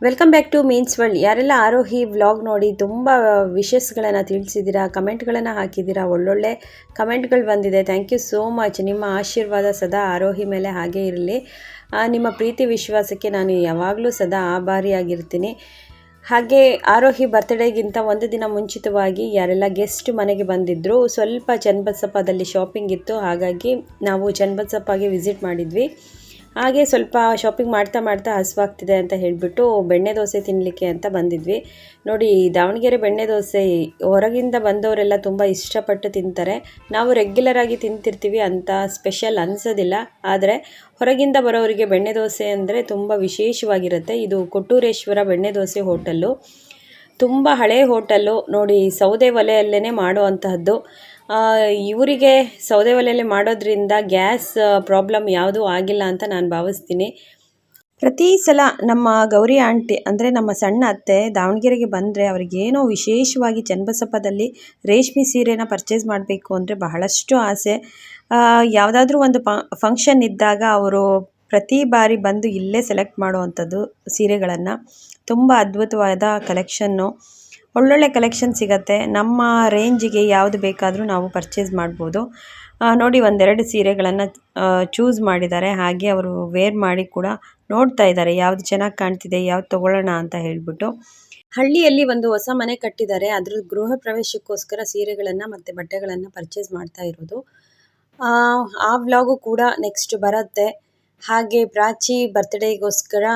Welcome back to means world. ಯಾರೆಲ್ಲ Aarohi vlog ನೋಡಿ ತುಂಬ ವಿಶಸ್ಗಳನ್ನು ತಿಳಿಸಿದ್ದೀರಾ, ಕಮೆಂಟ್ಗಳನ್ನು ಹಾಕಿದ್ದೀರಾ, ಒಳ್ಳೊಳ್ಳೆ ಕಮೆಂಟ್ಗಳು ಬಂದಿದೆ. Thank you so much. ನಿಮ್ಮ ಆಶೀರ್ವಾದ ಸದಾ ಆರೋಹಿ ಮೇಲೆ ಹಾಗೇ ಇರಲಿ. ನಿಮ್ಮ ಪ್ರೀತಿ ವಿಶ್ವಾಸಕ್ಕೆ ನಾನು ಯಾವಾಗಲೂ ಸದಾ ಆಭಾರಿಯಾಗಿರ್ತೀನಿ. ಹಾಗೆ ಆರೋಹಿ ಬರ್ತ್ಡೇಗಿಂತ ಒಂದು ದಿನ ಮುಂಚಿತವಾಗಿ ಯಾರೆಲ್ಲ ಗೆಸ್ಟ್ ಮನೆಗೆ ಬಂದಿದ್ದರು, ಸ್ವಲ್ಪ ಚನ್ನಬಸಪ್ಪದಲ್ಲಿ ಶಾಪಿಂಗ್ ಇತ್ತು, ಹಾಗಾಗಿ ನಾವು ಚನ್ನಬಸಪ್ಪಗೆ ವಿಸಿಟ್ ಮಾಡಿದ್ವಿ. ಹಾಗೆ ಸ್ವಲ್ಪ ಶಾಪಿಂಗ್ ಮಾಡ್ತಾ ಮಾಡ್ತಾ ಹಸುವಾಗ್ತಿದೆ ಅಂತ ಹೇಳಿಬಿಟ್ಟು ಬೆಣ್ಣೆ ದೋಸೆ ತಿನ್ನಲಿಕ್ಕೆ ಅಂತ ಬಂದಿದ್ವಿ. ನೋಡಿ, ದಾವಣಗೆರೆ ಬೆಣ್ಣೆ ದೋಸೆ ಹೊರಗಿಂದ ಬಂದವರೆಲ್ಲ ತುಂಬ ಇಷ್ಟಪಟ್ಟು ತಿಂತಾರೆ. ನಾವು ರೆಗ್ಯುಲರ್ ಆಗಿ ತಿಂತಿರ್ತೀವಿ, ಅಂತ ಸ್ಪೆಷಲ್ ಅನಿಸೋದಿಲ್ಲ. ಆದರೆ ಹೊರಗಿಂದ ಬರೋರಿಗೆ ಬೆಣ್ಣೆ ದೋಸೆ ಅಂದರೆ ತುಂಬ ವಿಶೇಷವಾಗಿರುತ್ತೆ. ಇದು ಕೊಟ್ಟೂರೇಶ್ವರ ಬೆಣ್ಣೆ ದೋಸೆ ಹೋಟೆಲ್ಲು, ತುಂಬ ಹಳೆ ಹೋಟೆಲ್ಲು. ನೋಡಿ, ಸೌದೆ ಒಲೆಯಲ್ಲೇ ಮಾಡುವಂತಹದ್ದು. ಇವರಿಗೆ ಸೌದೆ ಒಲೆಯಲ್ಲಿ ಮಾಡೋದ್ರಿಂದ ಗ್ಯಾಸ್ ಪ್ರಾಬ್ಲಮ್ ಯಾವುದೂ ಆಗಿಲ್ಲ ಅಂತ ನಾನು ಭಾವಿಸ್ತೀನಿ. ಪ್ರತಿ ಸಲ ನಮ್ಮ ಗೌರಿ ಆಂಟಿ ಅಂದರೆ ನಮ್ಮ ಸಣ್ಣ ಅತ್ತೆ ದಾವಣಗೆರೆಗೆ ಬಂದರೆ ಅವ್ರಿಗೇನೋ ವಿಶೇಷವಾಗಿ ಚನ್ನಬಸಪ್ಪದಲ್ಲಿ ರೇಷ್ಮೆ ಸೀರೆನ ಪರ್ಚೇಸ್ ಮಾಡಬೇಕು ಅಂದರೆ ಬಹಳಷ್ಟು ಆಸೆ. ಯಾವುದಾದ್ರೂ ಒಂದು ಫಂಕ್ಷನ್ ಇದ್ದಾಗ ಅವರು ಪ್ರತಿ ಬಾರಿ ಬಂದು ಇಲ್ಲೇ ಸೆಲೆಕ್ಟ್ ಮಾಡುವಂಥದ್ದು ಸೀರೆಗಳನ್ನು. ತುಂಬ ಅದ್ಭುತವಾದ ಕಲೆಕ್ಷನ್ನು, ಒಳ್ಳೊಳ್ಳೆ ಕಲೆಕ್ಷನ್ ಸಿಗುತ್ತೆ. ನಮ್ಮ ರೇಂಜಿಗೆ ಯಾವುದು ಬೇಕಾದರೂ ನಾವು ಪರ್ಚೇಸ್ ಮಾಡ್ಬೋದು. ನೋಡಿ, ಒಂದೆರಡು ಸೀರೆಗಳನ್ನು ಚೂಸ್ ಮಾಡಿದ್ದಾರೆ. ಹಾಗೆ ಅವರು ವೇರ್ ಮಾಡಿ ಕೂಡ ನೋಡ್ತಾ ಇದ್ದಾರೆ ಯಾವುದು ಚೆನ್ನಾಗಿ ಕಾಣ್ತಿದೆ, ಯಾವ್ದು ತೊಗೊಳ್ಳೋಣ ಅಂತ ಹೇಳಿಬಿಟ್ಟು. ಹಳ್ಳಿಯಲ್ಲಿ ಒಂದು ಹೊಸ ಮನೆ ಕಟ್ಟಿದ್ದಾರೆ, ಅದ್ರ ಗೃಹ ಪ್ರವೇಶಕ್ಕೋಸ್ಕರ ಸೀರೆಗಳನ್ನು ಮತ್ತು ಬಟ್ಟೆಗಳನ್ನು ಪರ್ಚೇಸ್ ಮಾಡ್ತಾ ಇರೋದು. ಆ ವ್ಲಾಗು ಕೂಡ ನೆಕ್ಸ್ಟ್ ಬರುತ್ತೆ. ಹಾಗೆ ಪ್ರಾಚಿ ಬರ್ತ್ಡೇಗೋಸ್ಕರ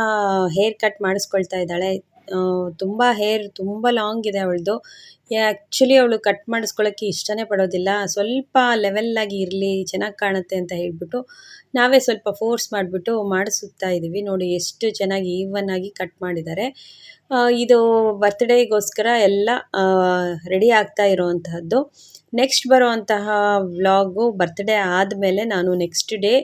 ಹೇರ್ ಕಟ್ ಮಾಡಿಸ್ಕೊಳ್ತಾ ಇದ್ದಾಳೆ. ತುಂಬ ಹೇರ್ ತುಂಬ ಲಾಂಗ್ ಇದೆ ಅವಳದು. ಆ್ಯಕ್ಚುಲಿ ಅವಳು ಕಟ್ ಮಾಡಿಸ್ಕೊಳ್ಳೋಕ್ಕೆ ಇಷ್ಟನೇ ಪಡೋದಿಲ್ಲ. ಸ್ವಲ್ಪ ಲೆವೆಲ್ಲಾಗಿ ಇರಲಿ, ಚೆನ್ನಾಗಿ ಕಾಣುತ್ತೆ ಅಂತ ಹೇಳಿಬಿಟ್ಟು ನಾವೇ ಸ್ವಲ್ಪ ಫೋರ್ಸ್ ಮಾಡಿಬಿಟ್ಟು ಮಾಡಿಸುತ್ತಾ ಇದ್ದೀವಿ. ನೋಡಿ, ಎಷ್ಟು ಚೆನ್ನಾಗಿ ಈವನ್ ಆಗಿ ಕಟ್ ಮಾಡಿದ್ದಾರೆ. ಇದು ಬರ್ತ್ಡೇಗೋಸ್ಕರ ಎಲ್ಲ ರೆಡಿ ಆಗ್ತಾ ಇರೋವಂತಹದ್ದು. ನೆಕ್ಸ್ಟ್ ಬರುವಂತಹ ವ್ಲಾಗು ಬರ್ತ್ಡೇ ಆದಮೇಲೆ ನಾನು ನೆಕ್ಸ್ಟ್ ಡೇ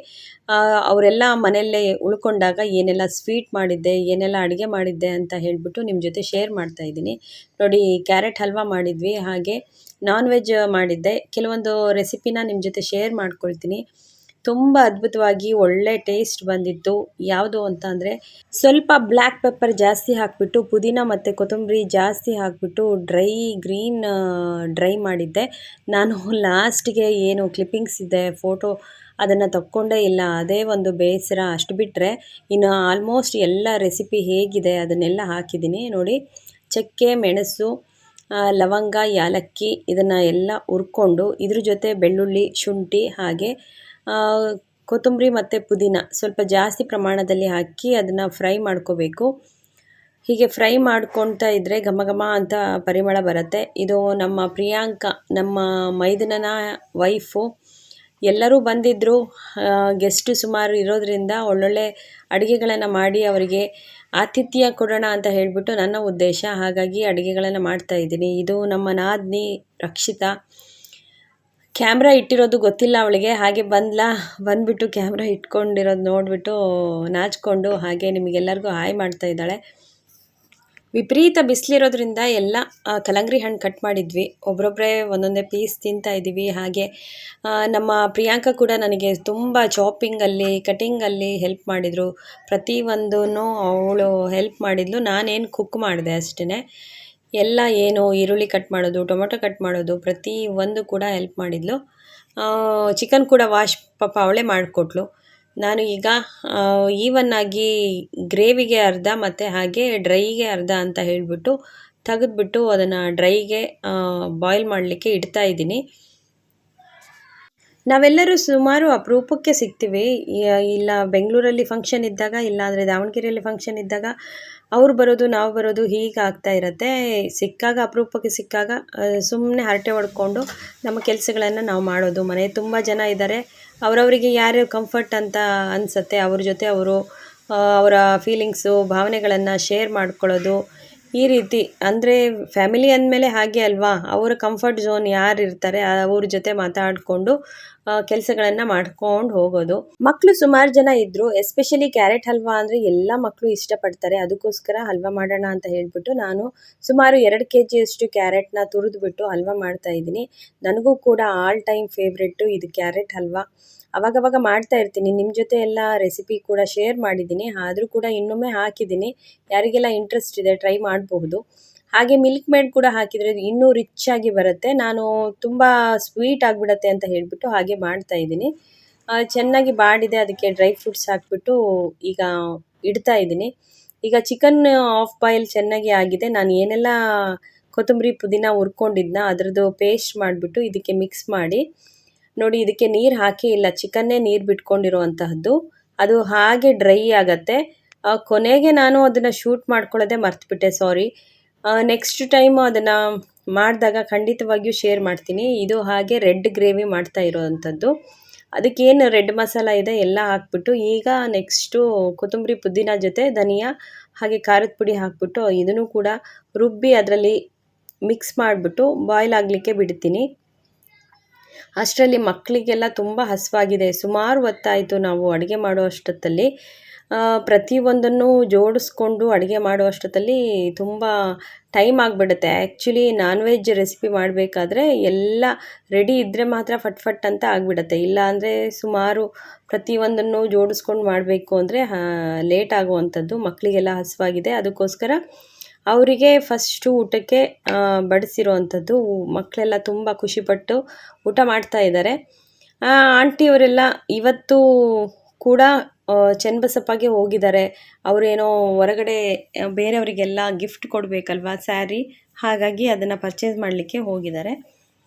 ಅವರೆಲ್ಲ ಮನೆಯಲ್ಲೇ ಉಳ್ಕೊಂಡಾಗ ಏನೆಲ್ಲ ಸ್ವೀಟ್ ಮಾಡಿದ್ದೆ, ಏನೆಲ್ಲ ಅಡುಗೆ ಮಾಡಿದ್ದೆ ಅಂತ ಹೇಳಿಬಿಟ್ಟು ನಿಮ್ಮ ಜೊತೆ ಶೇರ್ ಮಾಡ್ತಾ ಇದ್ದೀನಿ. ನೋಡಿ, ಕ್ಯಾರೆಟ್ ಹಲ್ವಾ ಮಾಡಿದ್ವಿ, ಹಾಗೆ ನಾನ್ ವೆಜ್ ಮಾಡಿದ್ದೆ. ಕೆಲವೊಂದು ರೆಸಿಪಿನ ನಿಮ್ಮ ಜೊತೆ ಶೇರ್ ಮಾಡ್ಕೊಳ್ತೀನಿ. ತುಂಬ ಅದ್ಭುತವಾಗಿ ಒಳ್ಳೆ ಟೇಸ್ಟ್ ಬಂದಿತ್ತು. ಯಾವುದು ಅಂತ ಅಂದರೆ ಸ್ವಲ್ಪ ಬ್ಲ್ಯಾಕ್ ಪೆಪ್ಪರ್ ಜಾಸ್ತಿ ಹಾಕಿಬಿಟ್ಟು, ಪುದೀನ ಮತ್ತು ಕೊತ್ತಂಬರಿ ಜಾಸ್ತಿ ಹಾಕಿಬಿಟ್ಟು ಗ್ರೀನ್ ಡ್ರೈ ಮಾಡಿದ್ದೆ. ನಾನು ಲಾಸ್ಟಿಗೆ ಏನು ಕ್ಲಿಪ್ಪಿಂಗ್ಸ್ ಇದೆ ಫೋಟೋ ಅದನ್ನು ತಕ್ಕೊಂಡೇ ಇಲ್ಲ, ಅದೇ ಒಂದು ಬೇಸರ. ಅಷ್ಟು ಬಿಟ್ಟರೆ ಇನ್ನು ಆಲ್ಮೋಸ್ಟ್ ಎಲ್ಲ ರೆಸಿಪಿ ಹೇಗಿದೆ ಅದನ್ನೆಲ್ಲ ಹಾಕಿದ್ದೀನಿ. ನೋಡಿ, ಚಕ್ಕೆ, ಮೆಣಸು, ಲವಂಗ, ಯಾಲಕ್ಕಿ ಇದನ್ನು ಎಲ್ಲ ಹುರ್ಕೊಂಡು ಇದ್ರ ಜೊತೆ ಬೆಳ್ಳುಳ್ಳಿ, ಶುಂಠಿ, ಹಾಗೆ ಕೊತ್ತಂಬರಿ ಮತ್ತು ಪುದೀನ ಸ್ವಲ್ಪ ಜಾಸ್ತಿ ಪ್ರಮಾಣದಲ್ಲಿ ಹಾಕಿ ಅದನ್ನು ಫ್ರೈ ಮಾಡ್ಕೋಬೇಕು. ಹೀಗೆ ಫ್ರೈ ಮಾಡ್ಕೊಳ್ತಾ ಇದ್ದರೆ ಘಮ ಘಮ ಅಂತ ಪರಿಮಳ ಬರುತ್ತೆ. ಇದು ನಮ್ಮ ಪ್ರಿಯಾಂಕಾ, ನಮ್ಮ ಮೈದನನ ವೈಫು. ಎಲ್ಲರೂ ಬಂದಿದ್ದರು, ಗೆಸ್ಟು ಸುಮಾರು ಇರೋದರಿಂದ ಒಳ್ಳೊಳ್ಳೆ ಅಡುಗೆಗಳನ್ನು ಮಾಡಿ ಅವರಿಗೆ ಆತಿಥ್ಯ ಕೊಡೋಣ ಅಂತ ಹೇಳಿಬಿಟ್ಟು ನನ್ನ ಉದ್ದೇಶ. ಹಾಗಾಗಿ ಅಡುಗೆಗಳನ್ನು ಮಾಡ್ತಾಯಿದ್ದೀನಿ. ಇದು ನಮ್ಮ ನಾದಿನಿ ರಕ್ಷಿತಾ. ಕ್ಯಾಮ್ರಾ ಇಟ್ಟಿರೋದು ಗೊತ್ತಿಲ್ಲ ಅವಳಿಗೆ, ಹಾಗೆ ಬಂದುಬಿಟ್ಟು ಕ್ಯಾಮ್ರಾ ಇಟ್ಕೊಂಡಿರೋದು ನೋಡಿಬಿಟ್ಟು ನಾಚಿಕೊಂಡು ಹಾಗೆ ನಿಮಗೆಲ್ಲರಿಗೂ ಹಾಯ್ ಮಾಡ್ತಾ ಇದ್ದಾಳೆ. ವಿಪರೀತ ಬಿಸಿಲಿರೋದ್ರಿಂದ ಎಲ್ಲ ಕಲ್ಲಂಗಡಿ ಹಣ್ಣು ಕಟ್ ಮಾಡಿದ್ವಿ. ಒಬ್ಬರೊಬ್ಬರೇ ಒಂದೊಂದೇ ಪೀಸ್ ತಿಂತಾ ಇದ್ದೀವಿ. ಹಾಗೆ ನಮ್ಮ ಪ್ರಿಯಾಂಕಾ ಕೂಡ ನನಗೆ ತುಂಬ ಚಾಪಿಂಗಲ್ಲಿ, ಕಟಿಂಗಲ್ಲಿ ಹೆಲ್ಪ್ ಮಾಡಿದರು. ಪ್ರತಿಯೊಂದೂ ಅವಳು ಹೆಲ್ಪ್ ಮಾಡಿದ್ಲು. ನಾನೇನು ಕುಕ್ ಮಾಡಿದೆ ಅಷ್ಟೇ. ಎಲ್ಲ ಏನು ಈರುಳ್ಳಿ ಕಟ್ ಮಾಡೋದು, ಟೊಮೊಟೊ ಕಟ್ ಮಾಡೋದು, ಪ್ರತಿ ಒಂದು ಕೂಡ ಹೆಲ್ಪ್ ಮಾಡಿದ್ಲು. ಚಿಕನ್ ಕೂಡ ವಾಶ್ ಪಾಪ ಅವಳೇ ಮಾಡಿಕೊಟ್ಲು. ನಾನು ಈಗ ಈವನ್ನಾಗಿ ಗ್ರೇವಿಗೆ ಅರ್ಧ ಮತ್ತು ಹಾಗೆ ಡ್ರೈಗೆ ಅರ್ಧ ಅಂತ ಹೇಳಿಬಿಟ್ಟು ತೆಗೆದ್ಬಿಟ್ಟು ಅದನ್ನು ಡ್ರೈಗೆ ಬಾಯ್ಲ್ ಮಾಡಲಿಕ್ಕೆ ಇಡ್ತಾ ಇದ್ದೀನಿ. ನಾವೆಲ್ಲರೂ ಸುಮಾರು ಅಪರೂಪಕ್ಕೆ ಸಿಗ್ತೀವಿ. ಇಲ್ಲ ಬೆಂಗಳೂರಲ್ಲಿ ಫಂಕ್ಷನ್ ಇದ್ದಾಗ, ಇಲ್ಲಾಂದರೆ ದಾವಣಗೆರೆಯಲ್ಲಿ ಫಂಕ್ಷನ್ ಇದ್ದಾಗ ಅವ್ರು ಬರೋದು, ನಾವು ಬರೋದು, ಹೀಗೆ ಆಗ್ತಾ ಇರುತ್ತೆ. ಸಿಕ್ಕಾಗ, ಅಪರೂಪಕ್ಕೆ ಸಿಕ್ಕಾಗ ಸುಮ್ಮನೆ ಹರಟೆ ಹೊಡ್ಕೊಂಡು ನಮ್ಮ ಕೆಲಸಗಳನ್ನು ನಾವು ಮಾಡೋದು. ಮನೆ ತುಂಬ ಜನ ಇದ್ದಾರೆ, ಅವರವರಿಗೆ ಯಾರು ಕಂಫರ್ಟ್ ಅಂತ ಅನಿಸುತ್ತೆ ಅವ್ರ ಜೊತೆ ಅವರು ಅವರ ಫೀಲಿಂಗ್ಸು, ಭಾವನೆಗಳನ್ನು ಶೇರ್ ಮಾಡ್ಕೊಳ್ಳೋದು. ಈ ರೀತಿ ಅಂದರೆ ಫ್ಯಾಮಿಲಿ ಅಂದಮೇಲೆ ಹಾಗೆ ಅಲ್ವಾ, ಅವರ ಕಂಫರ್ಟ್ ಝೋನ್ ಯಾರು ಇರ್ತಾರೆ ಅವ್ರ ಜೊತೆ ಮಾತಾಡಿಕೊಂಡು ಕೆಲಸಗಳನ್ನು ಮಾಡ್ಕೊಂಡು ಹೋಗೋದು. ಮಕ್ಕಳು ಸುಮಾರು ಜನ ಇದ್ದರು. ಎಸ್ಪೆಷಲಿ ಕ್ಯಾರೆಟ್ ಹಲ್ವಾ ಅಂದರೆ ಎಲ್ಲ ಮಕ್ಕಳು ಇಷ್ಟಪಡ್ತಾರೆ. ಅದಕ್ಕೋಸ್ಕರ ಹಲ್ವಾ ಮಾಡೋಣ ಅಂತ ಹೇಳಿಬಿಟ್ಟು ನಾನು ಸುಮಾರು 2 kgಯಷ್ಟು ಕ್ಯಾರೆಟ್ನ ತುರಿದ್ಬಿಟ್ಟು ಹಲ್ವಾ ಮಾಡ್ತಾಯಿದ್ದೀನಿ. ನನಗೂ ಕೂಡ ಆಲ್ ಟೈಮ್ ಫೇವ್ರೆಟ್ಟು ಇದು ಕ್ಯಾರೆಟ್ ಹಲ್ವಾ. ಅವಾಗವಾಗ ಮಾಡ್ತಾ ಇರ್ತೀನಿ. ನಿಮ್ಮ ಜೊತೆ ಎಲ್ಲ ರೆಸಿಪಿ ಕೂಡ ಶೇರ್ ಮಾಡಿದ್ದೀನಿ. ಆದರೂ ಕೂಡ ಇನ್ನೊಮ್ಮೆ ಹಾಕಿದ್ದೀನಿ. ಯಾರಿಗೆಲ್ಲ ಇಂಟ್ರೆಸ್ಟ್ ಇದೆ ಟ್ರೈ ಮಾಡಬಹುದು. ಹಾಗೆ ಮಿಲ್ಕ್ ಮೇಡ್ ಕೂಡ ಹಾಕಿದರೆ ಇನ್ನೂ ರಿಚ್ ಆಗಿ ಬರುತ್ತೆ. ನಾನು ತುಂಬ ಸ್ವೀಟ್ ಆಗಿಬಿಡತ್ತೆ ಅಂತ ಹೇಳಿಬಿಟ್ಟು ಹಾಗೆ ಮಾಡ್ತಾಯಿದ್ದೀನಿ. ಚೆನ್ನಾಗಿ ಬಾಡಿದೆ, ಅದಕ್ಕೆ ಡ್ರೈ ಫ್ರೂಟ್ಸ್ ಹಾಕಿಬಿಟ್ಟು ಈಗ ಇಡ್ತಾ ಇದ್ದೀನಿ. ಈಗ ಚಿಕನ್ ಆಫ್ ಬಾಯ್ಲ್ ಚೆನ್ನಾಗಿ ಆಗಿದೆ. ನಾನು ಏನೆಲ್ಲ ಕೊತ್ತಂಬರಿ ಪುದೀನ ಹುರ್ಕೊಂಡಿದ್ನ ಅದರದ್ದು ಪೇಸ್ಟ್ ಮಾಡಿಬಿಟ್ಟು ಇದಕ್ಕೆ ಮಿಕ್ಸ್ ಮಾಡಿ ನೋಡಿ, ಇದಕ್ಕೆ ನೀರು ಹಾಕೇ ಇಲ್ಲ, ಚಿಕನ್ನೇ ನೀರು ಬಿಟ್ಕೊಂಡಿರುವಂತಹದ್ದು. ಅದು ಹಾಗೆ ಡ್ರೈ ಆಗತ್ತೆ. ಕೊನೆಗೆ ನಾನು ಅದನ್ನು ಶೂಟ್ ಮಾಡ್ಕೊಳ್ಳೋದೇ ಮರ್ತುಬಿಟ್ಟೆ, ಸಾರಿ. ನೆಕ್ಸ್ಟ್ ಟೈಮು ಅದನ್ನು ಮಾಡಿದಾಗ ಖಂಡಿತವಾಗಿಯೂ ಶೇರ್ ಮಾಡ್ತೀನಿ. ಇದು ಹಾಗೆ ರೆಡ್ ಗ್ರೇವಿ ಮಾಡ್ತಾ ಇರೋವಂಥದ್ದು. ಅದಕ್ಕೇನು ರೆಡ್ ಮಸಾಲ ಇದೆ ಎಲ್ಲ ಹಾಕ್ಬಿಟ್ಟು ಈಗ ನೆಕ್ಸ್ಟು ಕೊತ್ತಂಬರಿ ಪುದೀನ ಜೊತೆ ಧನಿಯಾ ಹಾಗೆ ಖಾರದ ಪುಡಿ ಹಾಕ್ಬಿಟ್ಟು ಇದನ್ನು ಕೂಡ ರುಬ್ಬಿ ಅದರಲ್ಲಿ ಮಿಕ್ಸ್ ಮಾಡಿಬಿಟ್ಟು ಬಾಯ್ಲ್ ಆಗಲಿಕ್ಕೆ ಬಿಡ್ತೀನಿ. ಅಷ್ಟರಲ್ಲಿ ಮಕ್ಕಳಿಗೆಲ್ಲ ತುಂಬ ಹಸಿವಾಗಿದೆ. ಸುಮಾರು ಹೊತ್ತಾಯಿತು ನಾವು ಅಡುಗೆ ಮಾಡೋ ಅಷ್ಟೊತ್ತಲ್ಲಿ. ಪ್ರತಿಯೊಂದನ್ನು ಜೋಡಿಸ್ಕೊಂಡು ಅಡುಗೆ ಮಾಡೋ ಅಷ್ಟೊತ್ತಲ್ಲಿ ತುಂಬ ಟೈಮ್ ಆಗಿಬಿಡುತ್ತೆ. ಆ್ಯಕ್ಚುಲಿ ನಾನ್ ವೆಜ್ ರೆಸಿಪಿ ಮಾಡಬೇಕಾದ್ರೆ ಎಲ್ಲ ರೆಡಿ ಇದ್ದರೆ ಮಾತ್ರ ಫಟ್ ಫಟ್ ಅಂತ ಆಗಿಬಿಡುತ್ತೆ. ಇಲ್ಲಾಂದರೆ ಸುಮಾರು ಪ್ರತಿಯೊಂದನ್ನು ಜೋಡಿಸ್ಕೊಂಡು ಮಾಡಬೇಕು ಅಂದರೆ ಲೇಟ್ ಆಗುವಂಥದ್ದು. ಮಕ್ಕಳಿಗೆಲ್ಲ ಹಸಿವಾಗಿದೆ, ಅದಕ್ಕೋಸ್ಕರ ಅವರಿಗೆ ಫಸ್ಟು ಊಟಕ್ಕೆ ಬಡಿಸಿರೋವಂಥದ್ದು. ಮಕ್ಕಳೆಲ್ಲ ತುಂಬ ಖುಷಿಪಟ್ಟು ಊಟ ಮಾಡ್ತಾ ಇದ್ದಾರೆ. ಆಂಟಿಯವರೆಲ್ಲ ಇವತ್ತು ಕೂಡ ಚನ್ನಬಸಪ್ಪಗೆ ಹೋಗಿದ್ದಾರೆ. ಅವರೇನೋ ಹೊರಗಡೆ ಬೇರೆಯವರಿಗೆಲ್ಲ ಗಿಫ್ಟ್ ಕೊಡಬೇಕಲ್ವ, ಸ್ಯಾರಿ, ಹಾಗಾಗಿ ಅದನ್ನು ಪರ್ಚೇಸ್ ಮಾಡಲಿಕ್ಕೆ ಹೋಗಿದ್ದಾರೆ.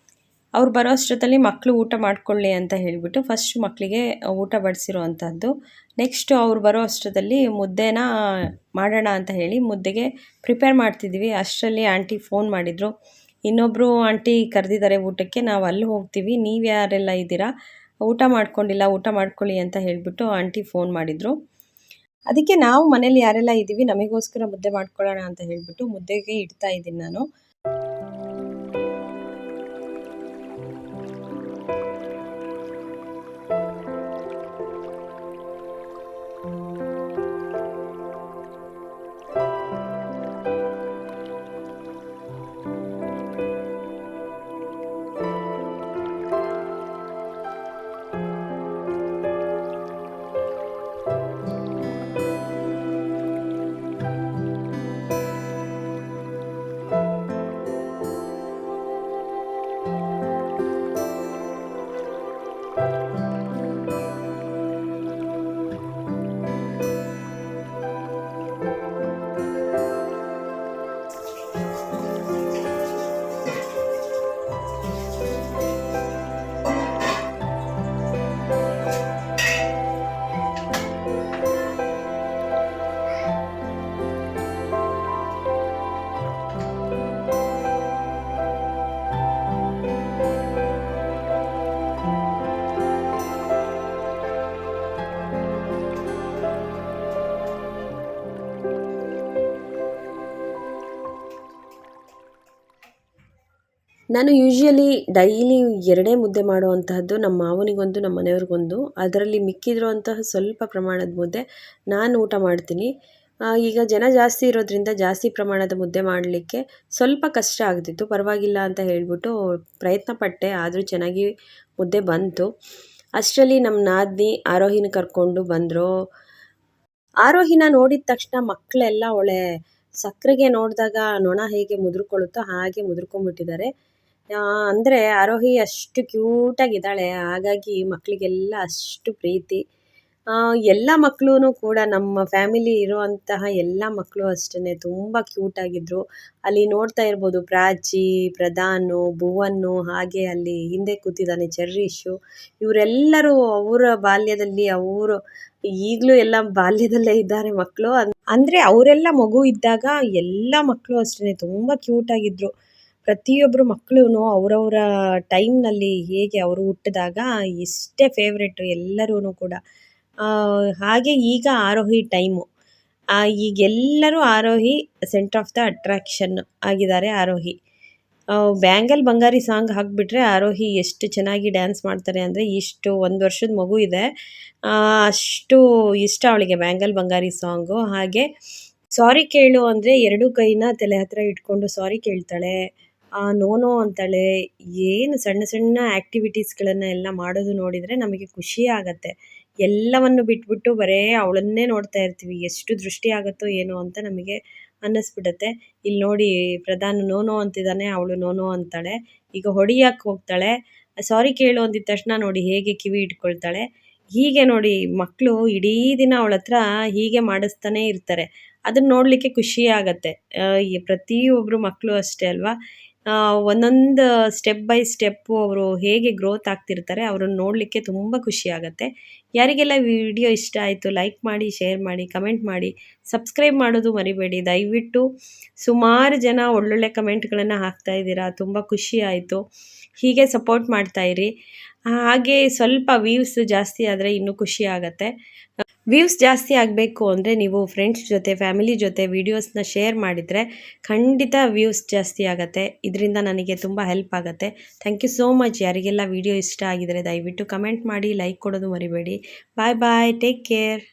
ಅವ್ರು ಬರೋ ಅಷ್ಟೊತ್ತಲ್ಲಿ ಮಕ್ಕಳು ಊಟ ಮಾಡಿಕೊಳ್ಳಿ ಅಂತ ಹೇಳಿಬಿಟ್ಟು ಫಸ್ಟ್ ಮಕ್ಕಳಿಗೆ ಊಟ ಬಡಿಸಿರೋ ಅಂಥದ್ದು. ನೆಕ್ಸ್ಟು ಅವ್ರು ಬರೋ ಅಷ್ಟೊತ್ತಲ್ಲಿ ಮುದ್ದೆನ ಮಾಡೋಣ ಅಂತ ಹೇಳಿ ಮುದ್ದೆಗೆ ಪ್ರಿಪೇರ್ ಮಾಡ್ತಿದ್ವಿ. ಅಷ್ಟರಲ್ಲಿ ಆಂಟಿ ಫೋನ್ ಮಾಡಿದರು. ಇನ್ನೊಬ್ಬರು ಆಂಟಿ ಕರೆದಿದ್ದಾರೆ ಊಟಕ್ಕೆ, ನಾವು ಅಲ್ಲಿ ಹೋಗ್ತೀವಿ, ನೀವು ಯಾರೆಲ್ಲ ಇದ್ದೀರಾ, ಊಟ ಮಾಡ್ಕೊಂಡಿಲ್ಲ, ಊಟ ಮಾಡ್ಕೊಳ್ಳಿ ಅಂತ ಹೇಳಿಬಿಟ್ಟು ಆಂಟಿ ಫೋನ್ ಮಾಡಿದರು. ಅದಕ್ಕೆ ನಾವು ಮನೇಲಿ ಯಾರೆಲ್ಲ ಇದ್ದೀವಿ ನಮಗೋಸ್ಕರ ಮುದ್ದೆ ಮಾಡ್ಕೊಳ್ಳೋಣ ಅಂತ ಹೇಳಿಬಿಟ್ಟು ಮುದ್ದೆಗೆ ಇಡ್ತಾ ಇದ್ದೀನಿ ನಾನು. ನಾನು ಯೂಶ್ವಲಿ ಡೈಲಿ 2 ಮುದ್ದೆ ಮಾಡುವಂತಹದ್ದು. ನಮ್ಮ ಮಾವನಿಗೊಂದು, ನಮ್ಮ ಮನೆಯವ್ರಿಗೊಂದು. ಅದರಲ್ಲಿ ಮಿಕ್ಕಿರುವಂತಹ ಸ್ವಲ್ಪ ಪ್ರಮಾಣದ ಮುದ್ದೆ ನಾನು ಊಟ ಮಾಡ್ತೀನಿ. ಈಗ ಜನ ಜಾಸ್ತಿ ಇರೋದ್ರಿಂದ ಜಾಸ್ತಿ ಪ್ರಮಾಣದ ಮುದ್ದೆ ಮಾಡಲಿಕ್ಕೆ ಸ್ವಲ್ಪ ಕಷ್ಟ ಆಗ್ತಿತ್ತು. ಪರವಾಗಿಲ್ಲ ಅಂತ ಹೇಳಿಬಿಟ್ಟು ಪ್ರಯತ್ನ ಪಟ್ಟೆ, ಆದರೂ ಚೆನ್ನಾಗಿ ಮುದ್ದೆ ಬಂತು. ಅಷ್ಟರಲ್ಲಿ ನಮ್ಮ ನಾದಿನಿ ಆರೋಹಿನ ಕರ್ಕೊಂಡು ಬಂದರು. ಆರೋಹಿನ ನೋಡಿದ ತಕ್ಷಣ ಮಕ್ಕಳೆಲ್ಲ ಸಕ್ಕರೆಗೆ ನೋಡಿದಾಗ ನೊಣ ಹೇಗೆ ಮುದುರ್ಕೊಳ್ಳುತ್ತೋ ಹಾಗೆ ಮುದುರ್ಕೊಂಡ್ಬಿಟ್ಟಿದ್ದಾರೆ. ಅಂದರೆ ಆರೋಹಿ ಅಷ್ಟು ಕ್ಯೂಟಾಗಿದ್ದಾಳೆ, ಹಾಗಾಗಿ ಮಕ್ಕಳಿಗೆಲ್ಲ ಅಷ್ಟು ಪ್ರೀತಿ. ಎಲ್ಲ ಮಕ್ಕಳೂ ಕೂಡ ನಮ್ಮ ಫ್ಯಾಮಿಲಿ ಇರುವಂತಹ ಎಲ್ಲ ಮಕ್ಕಳು ಅಷ್ಟೇ ತುಂಬ ಕ್ಯೂಟಾಗಿದ್ದರು. ಅಲ್ಲಿ ನೋಡ್ತಾ ಇರ್ಬೋದು ಪ್ರಾಚಿ, ಪ್ರಧಾನು, ಭುವನ್ನು, ಹಾಗೆ ಅಲ್ಲಿ ಹಿಂದೆ ಕೂತಿದ್ದಾನೆ ಚೆರ್ರಿಶು. ಇವರೆಲ್ಲರೂ ಅವರ ಬಾಲ್ಯದಲ್ಲಿ ಈಗಲೂ ಎಲ್ಲ ಬಾಲ್ಯದಲ್ಲೇ ಇದ್ದಾರೆ ಮಕ್ಕಳು. ಅಂದರೆ ಅವರೆಲ್ಲ ಮಗು ಇದ್ದಾಗ ಎಲ್ಲ ಮಕ್ಕಳು ಅಷ್ಟೇ ತುಂಬ ಕ್ಯೂಟಾಗಿದ್ದರು. ಪ್ರತಿಯೊಬ್ಬರು ಮಕ್ಕಳು ಅವರವರ ಟೈಮ್ನಲ್ಲಿ ಹೇಗೆ ಅವರು ಹುಟ್ಟಿದಾಗ ಇಷ್ಟೇ ಫೇವ್ರೆಟ್ಟು ಎಲ್ಲರೂ ಕೂಡ. ಹಾಗೆ ಈಗ ಆರೋಹಿ ಟೈಮು. ಈಗೆಲ್ಲರೂ Aarohi centre of the attraction ಆಗಿದ್ದಾರೆ ಆರೋಹಿ. ಬ್ಯಾಂಗಲ್ ಬಂಗಾರಿ ಸಾಂಗ್ ಹಾಕಿಬಿಟ್ರೆ ಆರೋಹಿ ಎಷ್ಟು ಚೆನ್ನಾಗಿ ಡ್ಯಾನ್ಸ್ ಮಾಡ್ತಾರೆ ಅಂದರೆ, ಇಷ್ಟು 1 ವರ್ಷದ ಮಗು ಇದೆ, ಅಷ್ಟು ಇಷ್ಟ ಅವಳಿಗೆ ಬ್ಯಾಂಗಲ್ ಬಂಗಾರಿ ಸಾಂಗು. ಹಾಗೆ ಸಾರಿ ಕೇಳು ಅಂದರೆ 2 ಕೈನ ತಲೆ ಹತ್ರ ಇಟ್ಕೊಂಡು ಸಾರಿ ಕೇಳ್ತಾಳೆ, ನೋ ಅಂತಾಳೆ. ಏನು ಸಣ್ಣ ಸಣ್ಣ ಆ್ಯಕ್ಟಿವಿಟೀಸ್ಗಳನ್ನು ಎಲ್ಲ ಮಾಡೋದು ನೋಡಿದರೆ ನಮಗೆ ಖುಷಿ ಆಗತ್ತೆ. ಎಲ್ಲವನ್ನು ಬಿಟ್ಬಿಟ್ಟು ಬರೇ ಅವಳನ್ನೇ ನೋಡ್ತಾ ಇರ್ತೀವಿ. ಎಷ್ಟು ದೃಷ್ಟಿ ಆಗುತ್ತೋ ಏನೋ ಅಂತ ನಮಗೆ ಅನ್ನಿಸ್ಬಿಡುತ್ತೆ. ಇಲ್ಲಿ ನೋಡಿ, ಪ್ರಧಾನ್ ನೋ ಅಂತಿದ್ದಾನೆ, ಅವಳು ನೋ ಅಂತಾಳೆ. ಈಗ ಹೊಡಿಯಕ್ಕೆ ಹೋಗ್ತಾಳೆ. ಸಾರಿ ಕೇಳು ಅಂದಿದ ತಕ್ಷಣ ನೋಡಿ ಹೇಗೆ ಕಿವಿ ಇಟ್ಕೊಳ್ತಾಳೆ. ಹೀಗೆ ನೋಡಿ ಮಕ್ಕಳು ಇಡೀ ದಿನ ಅವಳ ಹತ್ರ ಹೀಗೆ ಮಾಡಿಸ್ತಾನೆ ಇರ್ತಾರೆ. ಅದನ್ನ ನೋಡಲಿಕ್ಕೆ ಖುಷಿ ಆಗತ್ತೆ. ಪ್ರತಿಯೊಬ್ಬರು ಮಕ್ಕಳು ಅಷ್ಟೇ ಅಲ್ವಾ, ಒಂದೊಂದು ಸ್ಟೆಪ್ ಬೈ ಸ್ಟೆಪ್ಪು ಅವರು ಹೇಗೆ ಗ್ರೋತ್ ಆಗ್ತಿರ್ತಾರೆ ಅವ್ರನ್ನ ನೋಡಲಿಕ್ಕೆ ತುಂಬ ಖುಷಿ ಆಗುತ್ತೆ. ಯಾರಿಗೆಲ್ಲ ವಿಡಿಯೋ ಇಷ್ಟ ಆಯಿತು ಲೈಕ್ ಮಾಡಿ, ಶೇರ್ ಮಾಡಿ, ಕಮೆಂಟ್ ಮಾಡಿ, ಸಬ್ಸ್ಕ್ರೈಬ್ ಮಾಡೋದು ಮರಿಬೇಡಿ ದಯವಿಟ್ಟು. ಸುಮಾರು ಜನ ಒಳ್ಳೊಳ್ಳೆ ಕಮೆಂಟ್ಗಳನ್ನು ಹಾಕ್ತಾ ಇದ್ದೀರಾ, ತುಂಬ ಖುಷಿ ಆಯಿತು. ಹೀಗೆ ಸಪೋರ್ಟ್ ಮಾಡ್ತಾಯಿರಿ. ಹಾಗೆ ಸ್ವಲ್ಪ ವ್ಯೂಸ್ ಜಾಸ್ತಿ ಆದರೆ ಇನ್ನೂ ಖುಷಿ ಆಗುತ್ತೆ. ವ್ಯೂಸ್ ಜಾಸ್ತಿ ಆಗಬೇಕು ಅಂದರೆ ನೀವು ಫ್ರೆಂಡ್ಸ್ ಜೊತೆ, ಫ್ಯಾಮಿಲಿ ಜೊತೆ ವೀಡಿಯೋಸ್ನ ಶೇರ್ ಮಾಡಿದರೆ ಖಂಡಿತ ವ್ಯೂಸ್ ಜಾಸ್ತಿ ಆಗುತ್ತೆ. ಇದರಿಂದ ನನಗೆ ತುಂಬ ಹೆಲ್ಪ್ ಆಗುತ್ತೆ. Thank you so much. ಯಾರಿಗೆಲ್ಲ ವಿಡಿಯೋ ಇಷ್ಟ ಆಗಿದರೆ ದಯವಿಟ್ಟು ಕಮೆಂಟ್ ಮಾಡಿ, ಲೈಕ್ ಕೊಡೋದು ಮರಿಬೇಡಿ. Bye bye, take care.